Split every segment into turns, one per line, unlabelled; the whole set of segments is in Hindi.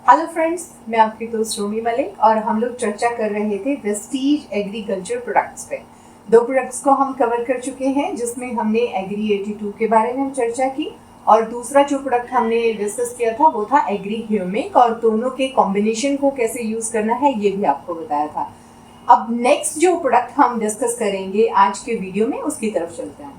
हेलो फ्रेंड्स, मैं आपकी दोस्त रोमी मलिक और हम लोग चर्चा कर रहे थे वेस्टीज एग्रीकल्चर प्रोडक्ट्स पे। दो प्रोडक्ट्स को हम कवर कर चुके हैं जिसमें हमने एग्री 82 के बारे में चर्चा की और दूसरा जो प्रोडक्ट हमने डिस्कस किया था वो था एग्री ह्यूमिक और दोनों के कॉम्बिनेशन को कैसे यूज करना है ये भी आपको बताया था। अब नेक्स्ट जो प्रोडक्ट हम डिस्कस करेंगे आज के वीडियो में उसकी तरफ चलते हैं।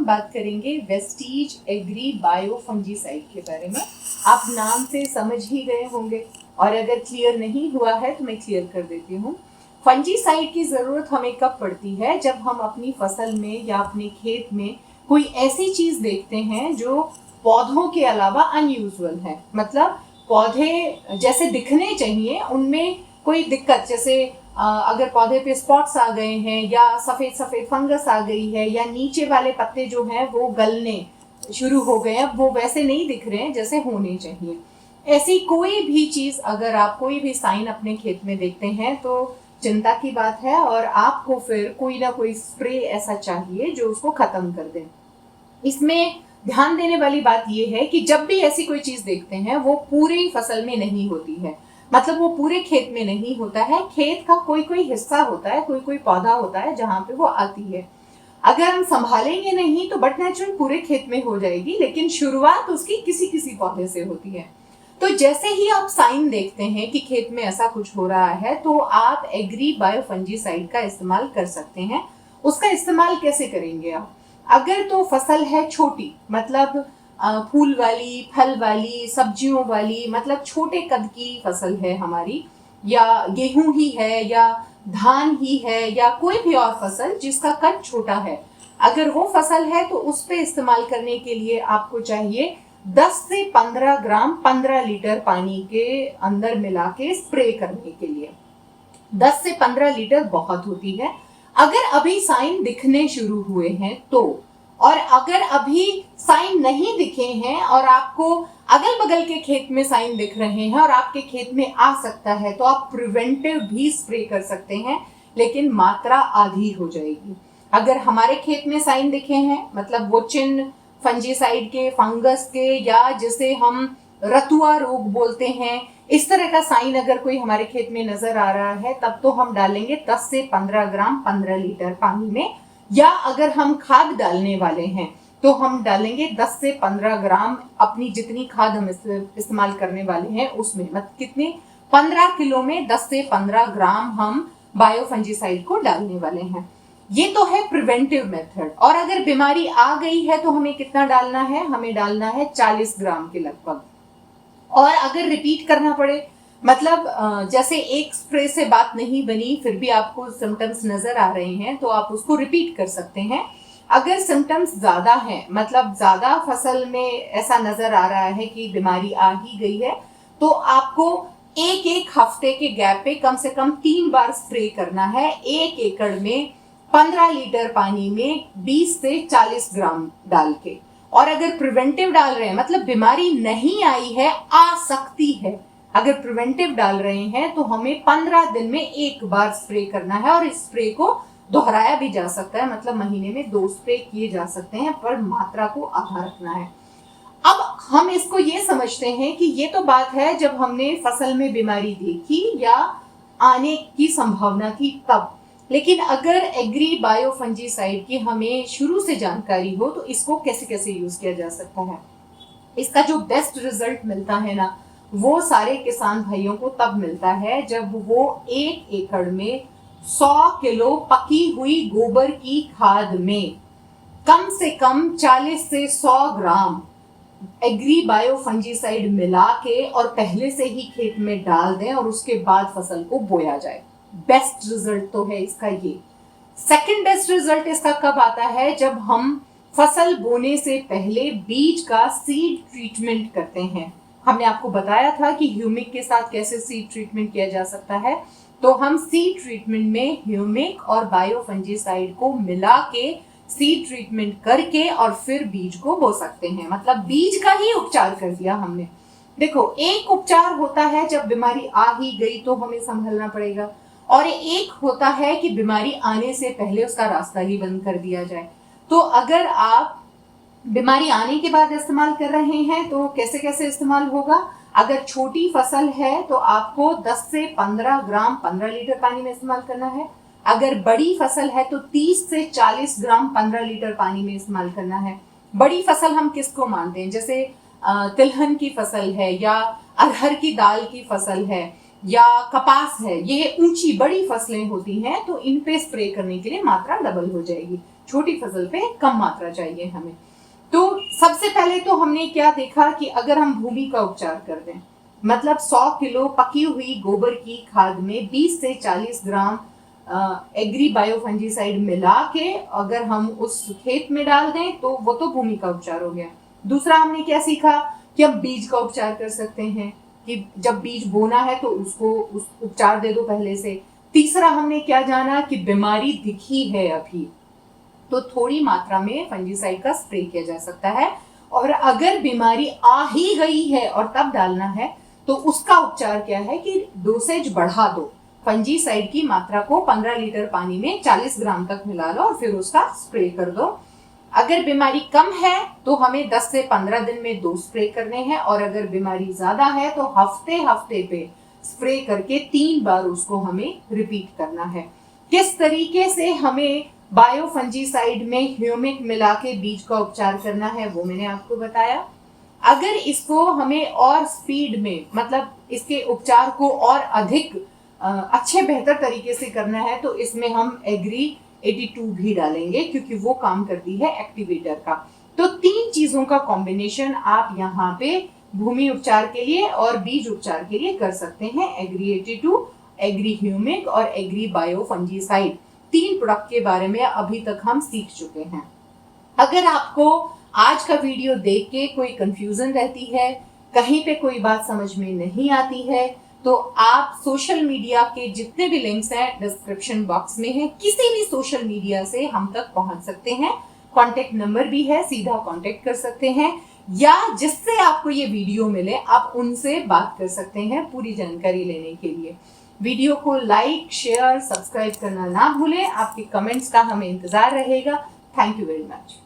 बात करेंगे वेस्टीज एग्री बायो फंजीसाइड के बारे में। आप नाम से समझ ही गए होंगे और अगर क्लियर नहीं हुआ है तो मैं क्लियर कर देती हूँ। फंजीसाइड की जरूरत हमें कब पड़ती है? जब हम अपनी फसल में या अपने खेत में कोई ऐसी चीज देखते हैं जो पौधों के अलावा अनयूजुअल है, मतलब पौधे जैसे दिखने चाहिए उनमें कोई दिक्कत, जैसे अगर पौधे पे स्पॉट्स आ गए हैं या सफेद सफेद फंगस आ गई है या नीचे वाले पत्ते जो हैं वो गलने शुरू हो गए हैं, वो वैसे नहीं दिख रहे हैं जैसे होने चाहिए, ऐसी कोई भी चीज अगर आप कोई भी साइन अपने खेत में देखते हैं तो चिंता की बात है और आपको फिर कोई ना कोई स्प्रे ऐसा चाहिए जो उसको खत्म कर दे। इसमें ध्यान देने वाली बात यह है कि जब भी ऐसी कोई चीज देखते हैं वो पूरी फसल में नहीं होती है, मतलब वो पूरे खेत में नहीं होता है, खेत का कोई कोई हिस्सा होता है, कोई कोई पौधा होता है जहां पे वो आती है। अगर हम संभालेंगे नहीं तो बट नेचुरल पूरे खेत में हो जाएगी, लेकिन शुरुआत उसकी किसी किसी पौधे से होती है। तो जैसे ही आप साइन देखते हैं कि खेत में ऐसा कुछ हो रहा है तो आप एग्री बायो फंजीसाइड का इस्तेमाल कर सकते हैं। उसका इस्तेमाल कैसे करेंगे आप? अगर तो फसल है छोटी, मतलब फूल वाली, फल वाली, सब्जियों वाली, मतलब छोटे कद की फसल है हमारी, या गेहूं ही है या धान ही है या कोई भी और फसल जिसका कद छोटा है, अगर वो फसल है तो उस पे इस्तेमाल करने के लिए आपको चाहिए 10 से 15 ग्राम 15 लीटर पानी के अंदर मिला के स्प्रे करने के लिए। 10 से 15 लीटर बहुत होती है। अगर अभी साइन दिखने शुरू हुए हैं तो, और अगर अभी साइन नहीं दिखे हैं और आपको अगल बगल के खेत में साइन दिख रहे हैं और आपके खेत में आ सकता है तो आप प्रिवेंटिव भी स्प्रे कर सकते हैं, लेकिन मात्रा आधी हो जाएगी। अगर हमारे खेत में साइन दिखे हैं, मतलब वो चिन्ह फंजीसाइड के, फंगस के, या जिसे हम रतुआ रोग बोलते हैं, इस तरह का साइन अगर कोई हमारे खेत में नजर आ रहा है तब तो हम डालेंगे 10 से 15 ग्राम 15 लीटर पानी में, या अगर हम खाद डालने वाले हैं तो हम डालेंगे 10 से 15 ग्राम, अपनी जितनी खाद हम इस्तेमाल करने वाले हैं उसमें, मतलब कितने, 15 किलो में 10 से 15 ग्राम हम बायो फंजीसाइड को डालने वाले हैं। ये तो है प्रिवेंटिव मेथड। और अगर बीमारी आ गई है तो हमें कितना डालना है? हमें डालना है 40 ग्राम के लगभग। और अगर रिपीट करना पड़े, मतलब जैसे एक स्प्रे से बात नहीं बनी फिर भी आपको सिम्टम्स नजर आ रहे हैं तो आप उसको रिपीट कर सकते हैं। अगर सिम्टम्स ज्यादा हैं, मतलब ज्यादा फसल में ऐसा नजर आ रहा है कि बीमारी आ ही गई है, तो आपको एक एक हफ्ते के गैप पे कम से कम 3 बार स्प्रे करना है। 1 एकड़ में 15 लीटर पानी में 20 से 40 ग्राम डाल के। और अगर प्रिवेंटिव डाल रहे हैं, मतलब बीमारी नहीं आई है, आ सकती है, अगर प्रिवेंटिव डाल रहे हैं तो हमें 15 दिन में 1 बार स्प्रे करना है और इस स्प्रे को दोहराया भी जा सकता है, मतलब महीने में 2 स्प्रे किए जा सकते हैं, पर मात्रा को आधा रखना है। अब हम इसको ये समझते हैं कि ये तो बात है जब हमने फसल में बीमारी देखी या आने की संभावना थी तब, लेकिन अगर एग्री बायो फंजीसाइड की हमें शुरू से जानकारी हो तो इसको कैसे कैसे यूज किया जा सकता है। इसका जो बेस्ट रिजल्ट मिलता है ना, वो सारे किसान भाइयों को तब मिलता है जब वो 1 एकड़ में 100 किलो पकी हुई गोबर की खाद में कम से कम 40 से 100 ग्राम एग्री बायो फंजीसाइड मिला के और पहले से ही खेत में डाल दें और उसके बाद फसल को बोया जाए। बेस्ट रिजल्ट तो है इसका ये। सेकंड बेस्ट रिजल्ट इसका कब आता है? जब हम फसल बोने से पहले बीज का सीड ट्रीटमेंट करते हैं। हमने आपको बताया था कि ह्यूमिक के साथ कैसे सीड ट्रीटमेंट किया जा सकता है। तो हम सीड ट्रीटमेंट में ह्यूमिक और बायोफंजीसाइड को मिला के सीड ट्रीटमेंट करके और फिर बीज को बो सकते हैं। मतलब बीज का ही उपचार कर दिया हमने। देखो, एक उपचार होता है जब बीमारी आ ही गई तो हमें संभलना पड़ेगा, और एक होता है कि बीमारी आने से पहले उसका रास्ता ही बंद कर दिया जाए। तो अगर आप बीमारी आने के बाद इस्तेमाल कर रहे हैं तो कैसे कैसे इस्तेमाल होगा? अगर छोटी फसल है तो आपको 10 से 15 ग्राम 15 लीटर पानी में इस्तेमाल करना है। अगर बड़ी फसल है तो 30 से 40 ग्राम 15 लीटर पानी में इस्तेमाल करना है। बड़ी फसल हम किसको मानते हैं? जैसे तिलहन की फसल है, या अरहर की दाल की फसल है, या कपास है, ये ऊंची बड़ी फसलें होती हैं, तो इन पे स्प्रे करने के लिए मात्रा डबल हो जाएगी। छोटी फसल पे कम मात्रा चाहिए हमें। तो सबसे पहले तो हमने क्या देखा कि अगर हम भूमि का उपचार कर दें, मतलब 100 किलो पकी हुई गोबर की खाद में 20 से 40 ग्राम एग्री बायोफंजीसाइड मिला के अगर हम उस खेत में डाल दें तो वो तो भूमि का उपचार हो गया। दूसरा हमने क्या सीखा कि हम बीज का उपचार कर सकते हैं, कि जब बीज बोना है तो उसको उपचार दे दो पहले से। तीसरा हमने क्या जाना कि बीमारी दिखी है अभी तो थोड़ी मात्रा में फंजीसाइड का स्प्रे किया जा सकता है, और अगर बीमारी आ ही गई है और तब डालना है तो उसका उपचार क्या है कि डोसेज बढ़ा दो। फंजीसाइड की मात्रा को 15 लीटर पानी में 40 ग्राम तक मिला लो और फिर उसका स्प्रे कर दो। अगर बीमारी कम है तो हमें 10 से 15 दिन में 2 स्प्रे करने हैं, और अगर बीमारी ज्यादा है तो हफ्ते हफ्ते पे स्प्रे करके 3 बार उसको हमें रिपीट करना है। किस तरीके से हमें बायोफंजीसाइड में ह्यूमिक मिला के बीज का उपचार करना है वो मैंने आपको बताया। अगर इसको हमें और स्पीड में, मतलब इसके उपचार को और अधिक अच्छे बेहतर तरीके से करना है तो इसमें हम एग्री 82 भी डालेंगे, क्योंकि वो काम करती है एक्टिवेटर का। तो 3 चीजों का कॉम्बिनेशन आप यहाँ पे भूमि उपचार के लिए और बीज उपचार के लिए कर सकते हैं। एग्री 82, एग्री ह्यूमिक और एग्री बायोफंजीसाइड, 3 प्रोडक्ट के बारे में अभी तक हम सीख चुके हैं। अगर आपको आज का वीडियो देख के कोई कंफ्यूजन रहती है, कहीं पे कोई बात समझ में नहीं आती है, तो आप सोशल मीडिया के जितने भी लिंक्स हैं डिस्क्रिप्शन बॉक्स में हैं, किसी भी सोशल मीडिया से हम तक पहुंच सकते हैं। कॉन्टेक्ट नंबर भी है, सीधा कॉन्टेक्ट कर सकते हैं, या जिससे आपको ये वीडियो मिले आप उनसे बात कर सकते हैं पूरी जानकारी लेने के लिए। वीडियो को लाइक, शेयर, सब्सक्राइब करना ना भूलें। आपके कमेंट्स का हमें इंतजार रहेगा। Thank you very much.